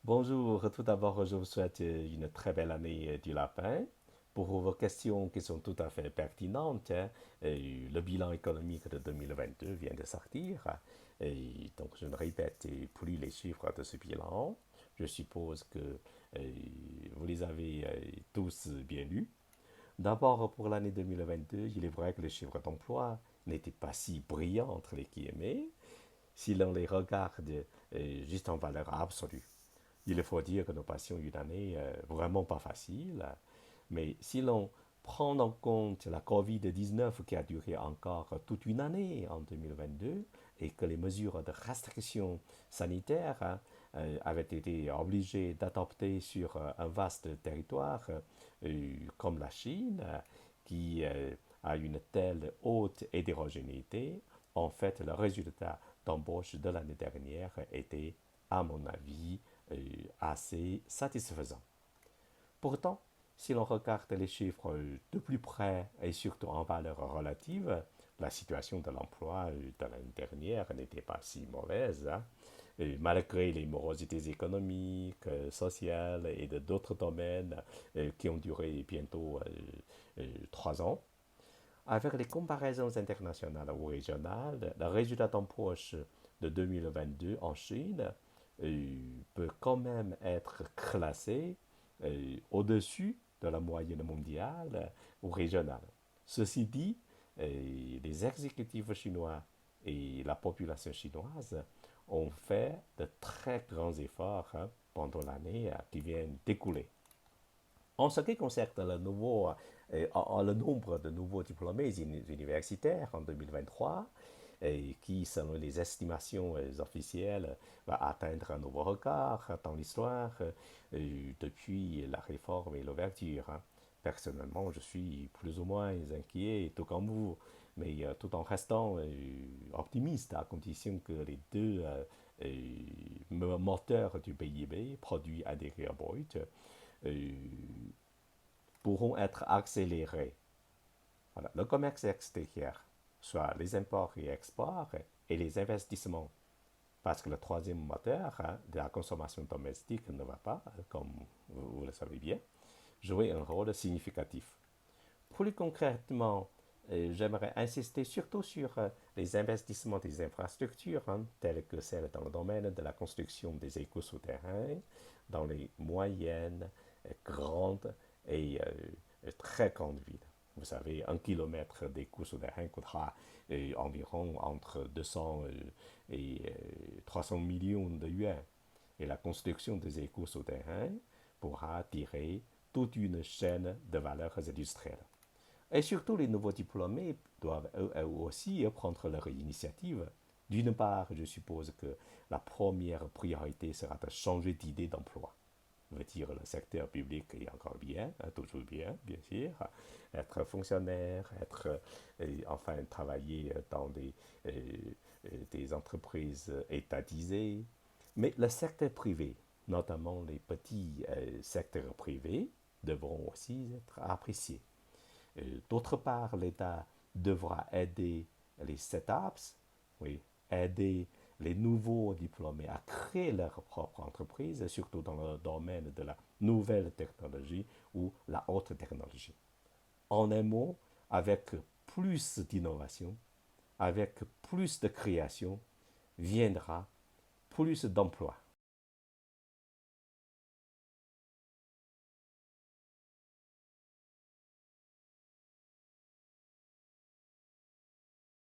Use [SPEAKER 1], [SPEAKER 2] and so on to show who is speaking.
[SPEAKER 1] Bonjour, tout d'abord, je vous souhaite une très belle année du lapin. Pour vos questions qui sont tout à fait pertinentes, le bilan économique de 2022 vient de sortir. Donc, je ne répète plus les chiffres de ce bilan. Je suppose que vous les avez tous bien lus. D'abord, pour l'année 2022, il est vrai que les chiffres d'emploi n'étaient pas si brillants entre les guillemets si l'on les regarde juste en valeur absolue. Il faut dire que nous passions une année vraiment pas facile, mais si l'on prend en compte la COVID-19 qui a duré encore toute une année en 2022 et que les mesures de restriction sanitaire avaient été obligées d'adopter sur un vaste territoire comme la Chine, qui a une telle haute hétérogénéité, en fait, le résultat d'embauche de l'année dernière était, à mon avis, assez satisfaisant. Pourtant, si l'on regarde les chiffres de plus près et surtout en valeur relative, la situation de l'emploi de l'année dernière n'était pas si mauvaise, hein. Et malgré les morosités économiques, sociales et de d'autres domaines qui ont duré bientôt 3 ans. Avec les comparaisons internationales ou régionales, le résultat d'embauche de 2022 en Chine peut quand même être classé au-dessus de la moyenne mondiale ou régionale. Ceci dit, les exécutifs chinois et la population chinoise ont fait de très grands efforts pendant l'année qui vient d'écouler. En ce qui concerne le nombre de nouveaux diplômés universitaires en 2023, et qui, selon les estimations officielles, va atteindre un nouveau record dans l'histoire depuis la réforme et l'ouverture, hein. Personnellement, je suis plus ou moins inquiet, tout comme vous, mais tout en restant optimiste, à condition que les deux moteurs du PIB, produit intérieur brut, euh, pourront être accélérés. Voilà. Le commerce extérieur, soit les imports et exports et les investissements, parce que le troisième moteur de la consommation domestique ne va pas, comme vous le savez bien, jouer un rôle significatif. Plus concrètement, j'aimerais insister surtout sur les investissements des infrastructures, telles que celles dans le domaine de la construction des écoutes souterrains, dans les moyennes, grandes et très grandes villes. Vous savez, 1 kilomètre d'écoute souterrain coûtera environ entre 200 et 300 millions de yuans. Et la construction des écoutes souterrains pourra attirer toute une chaîne de valeurs industrielles. Et surtout, les nouveaux diplômés doivent eux aussi prendre leur initiative. D'une part, je suppose que la première priorité sera de changer d'idée d'emploi. Je veux dire, le secteur public est encore bien, toujours bien, bien sûr. Être fonctionnaire, enfin travailler dans des entreprises étatisées. Mais le secteur privé, notamment les petits secteurs privés, devront aussi être appréciés. D'autre part, l'État devra aider les startups, oui, aider les nouveaux diplômés à créer leur propre entreprise, surtout dans le domaine de la nouvelle technologie ou la haute technologie. En un mot, avec plus d'innovation, avec plus de création, viendra plus d'emplois.